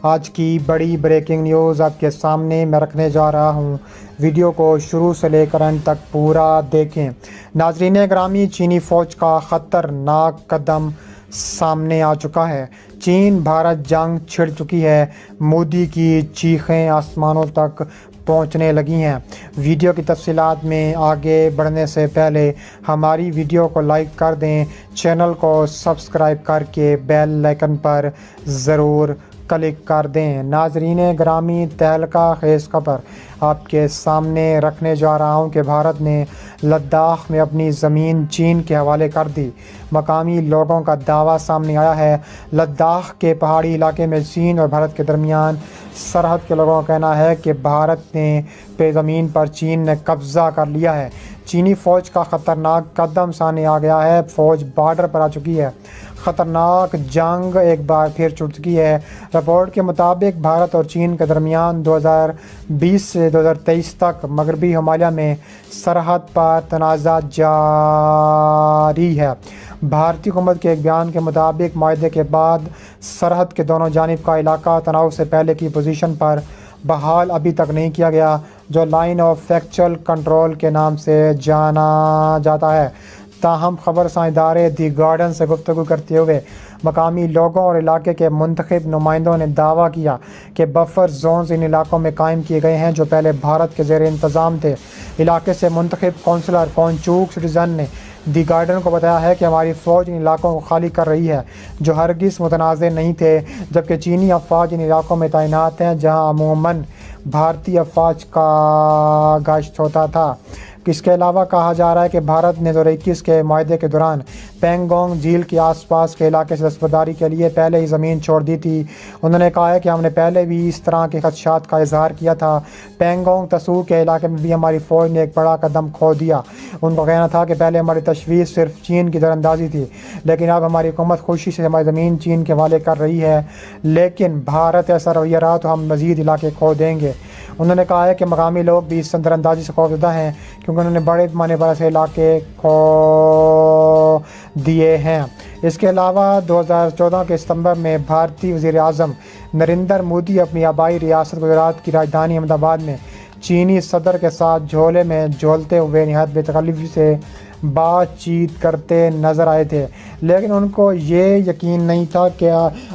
آج کی بڑی بریکنگ نیوز آپ کے سامنے میں رکھنے جا رہا ہوں۔ ویڈیو کو شروع سے لے کر اینڈ تک پورا دیکھیں۔ ناظرین گرامی، چینی فوج کا خطرناک قدم سامنے آ چکا ہے۔ چین بھارت جنگ چھڑ چکی ہے۔ مودی کی چیخیں آسمانوں تک پہنچنے لگی ہیں۔ ویڈیو کی تفصیلات میں آگے بڑھنے سے پہلے ہماری ویڈیو کو لائک کر دیں، چینل کو سبسکرائب کر کے بیل آئیکن پر ضرور کلک کر دیں۔ ناظرین گرامی، تہلکہ خیز خبر آپ کے سامنے رکھنے جا رہا ہوں کہ بھارت نے لداخ میں اپنی زمین چین کے حوالے کر دی۔ مقامی لوگوں کا دعویٰ سامنے آیا ہے۔ لداخ کے پہاڑی علاقے میں چین اور بھارت کے درمیان سرحد کے لوگوں کا کہنا ہے کہ بھارت پہ زمین پر چین نے قبضہ کر لیا ہے۔ چینی فوج کا خطرناک قدم سامنے آ گیا ہے۔ فوج بارڈر پر آ چکی ہے۔ خطرناک جنگ ایک بار پھر چھڑ چکی ہے۔ رپورٹ کے مطابق بھارت اور چین کے درمیان 2020 سے 2023 تک مغربی ہمالیہ میں سرحد پر تنازعات جاری ہے۔ بھارتی حکومت کے ایک بیان کے مطابق معاہدے کے بعد سرحد کے دونوں جانب کا علاقہ تناؤ سے پہلے کی پوزیشن پر بحال ابھی تک نہیں کیا گیا، جو لائن آف فیکچوئل کنٹرول کے نام سے جانا جاتا ہے۔ تاہم خبر رساں ادارے دی گارڈین سے گفتگو کرتے ہوئے مقامی لوگوں اور علاقے کے منتخب نمائندوں نے دعویٰ کیا کہ بفر زونز ان علاقوں میں قائم کیے گئے ہیں جو پہلے بھارت کے زیر انتظام تھے۔ علاقے سے منتخب کونسلر کونچوک سٹیزن نے دی گارڈین کو بتایا ہے کہ ہماری فوج ان علاقوں کو خالی کر رہی ہے جو ہرگز متنازع نہیں تھے، جبکہ چینی افواج ان علاقوں میں تعینات ہیں جہاں عموماً بھارتی افواج کا گشت ہوتا تھا۔ اس کے علاوہ کہا جا رہا ہے کہ بھارت نے 2021 کے معاہدے کے دوران پینگونگ جھیل کے آس پاس کے علاقے سے دستبرداری کے لیے پہلے ہی زمین چھوڑ دی تھی۔ انہوں نے کہا ہے کہ ہم نے پہلے بھی اس طرح کے خدشات کا اظہار کیا تھا۔ پینگونگ تسو کے علاقے میں بھی ہماری فوج نے ایک بڑا قدم کھو دیا۔ ان کا کہنا تھا کہ پہلے ہماری تشویش صرف چین کی در اندازی تھی، لیکن اب ہماری حکومت خوشی سے ہماری زمین چین کے حوالے کر رہی ہے، لیکن بھارت ایسا رویہ رہا تو ہم مزید علاقے کھو دیں گے۔ انہوں نے کہا ہے کہ مقامی لوگ بھی اس در اندازی سے خوفزدہ ہیں کیونکہ انہوں نے بڑے پیمانے پر ایسے علاقے کھو دیے ہیں۔ اس کے علاوہ 2014 کے ستمبر میں بھارتی وزیر اعظم نریندر مودی اپنی آبائی ریاست گجرات کی راجدھانی احمد آباد میں چینی صدر کے ساتھ جھولے میں جھولتے ہوئے نہایت بے تکلفی سے بات چیت کرتے نظر آئے تھے، لیکن ان کو یہ یقین نہیں تھا کہ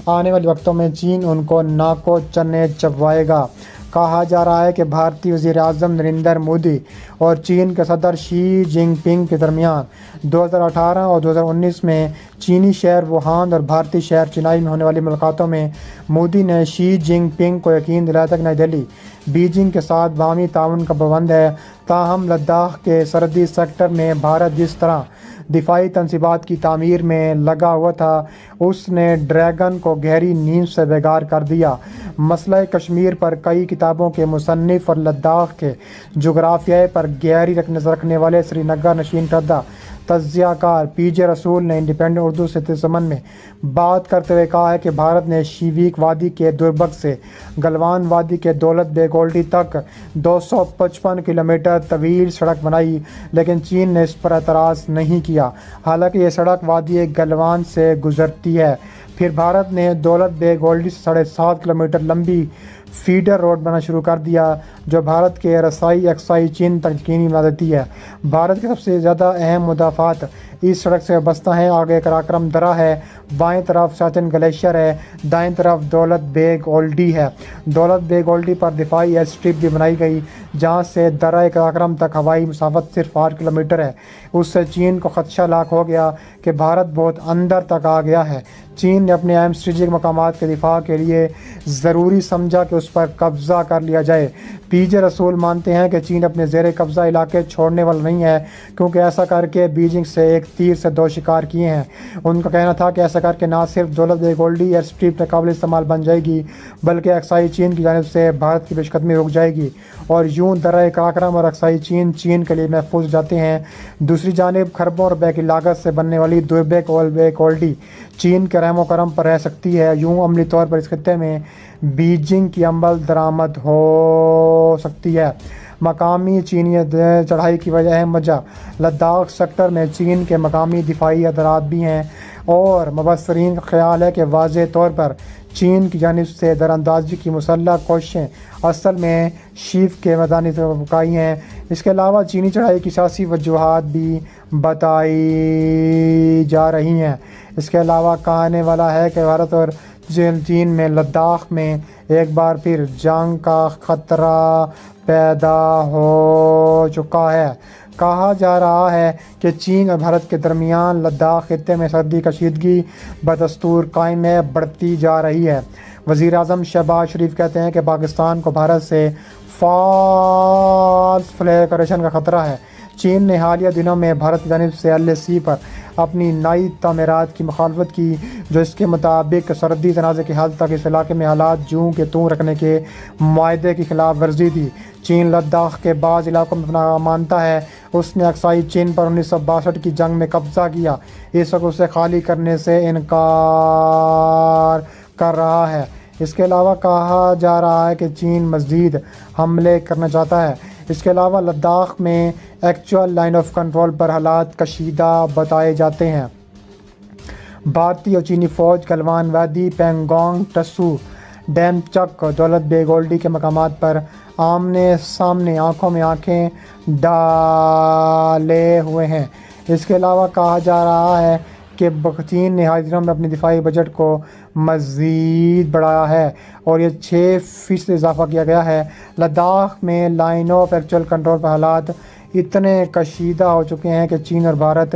آنے والے وقتوں میں چین ان کو ناکو چنے چبوائے گا۔ کہا جا رہا ہے کہ بھارتی وزیر اعظم نریندر مودی اور چین کے صدر شی جن پنگ کے درمیان 2018 اور 2019 میں چینی شہر ووہان اور بھارتی شہر چنائی میں ہونے والی ملاقاتوں میں مودی نے شی جن پنگ کو یقین دلایا تھا کہ نئی دہلی بیجنگ کے ساتھ باہمی تعاون کا پابند ہے۔ تاہم لداخ کے سرحدی سیکٹر میں بھارت جس طرح دفاعی تنصیبات کی تعمیر میں لگا ہوا تھا، اس نے ڈریگن کو گہری نیند سے بیدار کر دیا۔ مسئلہ کشمیر پر کئی کتابوں کے مصنف اور لداخ کے جغرافیے پر گہری نظر رکھنے والے سری نگر نشین کردہ تجزیہ کار پی جے رسول نے انڈیپینڈنٹ اردو سے ضمن میں بات کرتے ہوئے کہا ہے کہ بھارت نے شیویک وادی کے دربگ سے گلوان وادی کے دولت بیگ اولڈی تک 255 کلومیٹر طویل سڑک بنائی، لیکن چین نے اس پر اعتراض نہیں کیا، حالانکہ یہ سڑک وادی گلوان سے گزرتی ہے۔ پھر بھارت نے دولت بیگ اولڈی سے 7.5 کلومیٹر لمبی فیڈر روڈ بنانا شروع کر دیا جو بھارت کے رسائی اقصائی چین تک یقینی بنا دیتی ہے۔ بھارت کے سب سے زیادہ اہم مضافات اس سڑک سے وابستہ ہیں۔ آگے کراکرم درہ ہے، بائیں طرف ساتن گلیشیر ہے، دائیں طرف دولت بیگ اولڈی ہے۔ دولت بیگ اولڈی پر دفاعی ایئر اسٹرپ بھی بنائی گئی جہاں سے درہ کراکرم تک ہوائی مسافت صرف 8 کلومیٹر ہے۔ اس سے چین کو خدشہ لاحق ہو گیا کہ بھارت بہت اندر تک آ گیا ہے۔ چین نے اپنے اہم اسٹریٹجک مقامات کے دفاع کے لیے ضروری سمجھا کہ اس پر قبضہ کر لیا جائے۔ پی جے رسول مانتے ہیں کہ چین اپنے زیر قبضہ علاقے چھوڑنے والا نہیں ہے، کیونکہ ایسا کر کے بیجنگ سے ایک تیر سے 2 شکار کیے ہیں۔ ان کا کہنا تھا کہ ایسا کر کے نہ صرف دولت بیگ اولڈی ایئر اسٹرپ قابل استعمال بن جائے گی، بلکہ اقصائی چین کی جانب سے بھارت کی پیش قدمی رک جائے گی اور یوں درہ کراکرم اور اقصائی چین کے لیے محفوظ ہو جاتے ہیں۔ دوسری جانب کھربوں اور بیک کی لاگت سے بننے والی دولت بیگ اولڈی چین کے رحم و کرم پر رہ سکتی ہے۔ یوں عملی طور پر اس خطے میں بیجنگ کی عمل درآمد ہو سکتی ہے۔ مقامی چینی چڑھائی کی اہم وجہ لداخ سیکٹر میں چین کے مقامی دفاعی ادارات بھی ہیں، اور مبصرین کا خیال ہے کہ واضح طور پر چین کی جانب سے دراندازی کی مسلح کوششیں اصل میں شیف کے میدانی بقائی ہیں۔ اس کے علاوہ چینی چڑھائی کی سیاسی وجوہات بھی بتائی جا رہی ہیں۔ اس کے علاوہ کہنے والا ہے کہ بھارت اور چین میں لداخ میں ایک بار پھر جنگ کا خطرہ پیدا ہو چکا ہے۔ کہا جا رہا ہے کہ چین اور بھارت کے درمیان لداخ خطے میں سرحدی کشیدگی بدستور قائم ہے، بڑھتی جا رہی ہے۔ وزیر اعظم شہباز شریف کہتے ہیں کہ پاکستان کو بھارت سے فالس فلیگ آپریشن کا خطرہ ہے۔ چین نے حالیہ دنوں میں بھارت کی جانب سے LAC پر اپنی نئی تعمیرات کی مخالفت کی، جو اس کے مطابق سرحدی تنازع کے حل تک اس علاقے میں حالات جوں کے توں رکھنے کے معاہدے کی خلاف ورزی تھی۔ چین لداخ کے بعض علاقوں میں اپنا مانتا ہے۔ اس نے اقصائی چین پر 1962 کی جنگ میں قبضہ کیا، اس وقت اسے خالی کرنے سے انکار کر رہا ہے۔ اس کے علاوہ کہا جا رہا ہے کہ چین مزید حملے کرنا چاہتا ہے۔ اس کے علاوہ لداخ میں ایکچوئل لائن آف کنٹرول پر حالات کشیدہ بتائے جاتے ہیں۔ بھارتی اور چینی فوج گلوان وادی، پینگونگ ٹسو، ڈیمچک، دولت بیگ اولڈی کے مقامات پر آمنے سامنے آنکھوں میں آنکھیں ڈالے ہوئے ہیں۔ اس کے علاوہ کہا جا رہا ہے کہ چین نے حالیہ دنوں میں اپنے دفاعی بجٹ کو مزید بڑھایا ہے اور یہ 6% اضافہ کیا گیا ہے۔ لداخ میں لائن آف ایکچوئل کنٹرول پر حالات اتنے کشیدہ ہو چکے ہیں کہ چین اور بھارت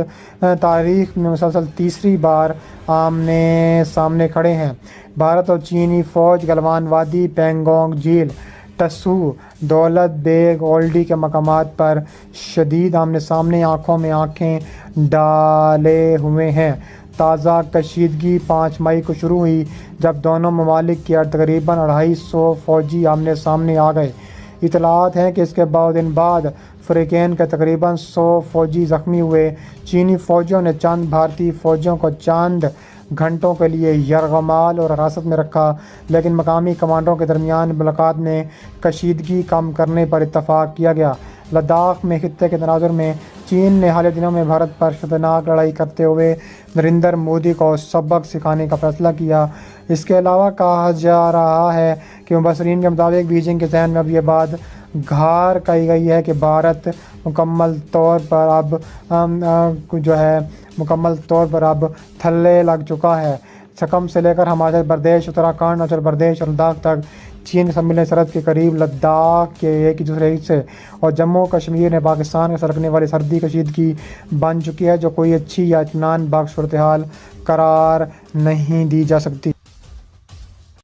تاریخ میں مسلسل تیسری بار آمنے سامنے کھڑے ہیں۔ بھارت اور چینی فوج گلوان وادی، پینگونگ جھیل، ٹسو، دولت بیگ اولڈی کے مقامات پر شدید آمنے سامنے آنکھوں میں آنکھیں ڈالے ہوئے ہیں۔ تازہ کشیدگی 5 مئی کو شروع ہوئی، جب دونوں ممالک کے تقریباً 250 فوجی آمنے سامنے آ گئے۔ اطلاعات ہیں کہ اس کے 2 دن بعد فریقین کے تقریباً 100 فوجی زخمی ہوئے۔ چینی فوجیوں نے چند بھارتی فوجیوں کو چند گھنٹوں کے لیے یرغمال اور حراست میں رکھا، لیکن مقامی کمانڈروں کے درمیان ملاقات میں کشیدگی کم کرنے پر اتفاق کیا گیا۔ لداخ میں خطے کے تناظر میں چین نے حالیہ دنوں میں بھارت پر شرمناک لڑائی کرتے ہوئے نریندر مودی کو سبق سکھانے کا فیصلہ کیا۔ اس کے علاوہ کہا جا رہا ہے کہ مبصرین کے مطابق بیجنگ کے ذہن میں اب یہ بات گھار کہی گئی ہے کہ بھارت مکمل طور پر اب تھلے لگ چکا ہے۔ سکم سے لے کر ہماچل پردیش، اتراکھنڈ، اروناچل پردیش اور لداخ تک چین کے سمندری سرحد کے قریب لداخ کے ایک دوسرے حصے اور جموں کشمیر نے پاکستان سے سرکنے والی سرحدی کشیدگی بن چکی ہے، جو کوئی اچھی یا اطمینان بخش صورتحال قرار نہیں دی جا سکتی۔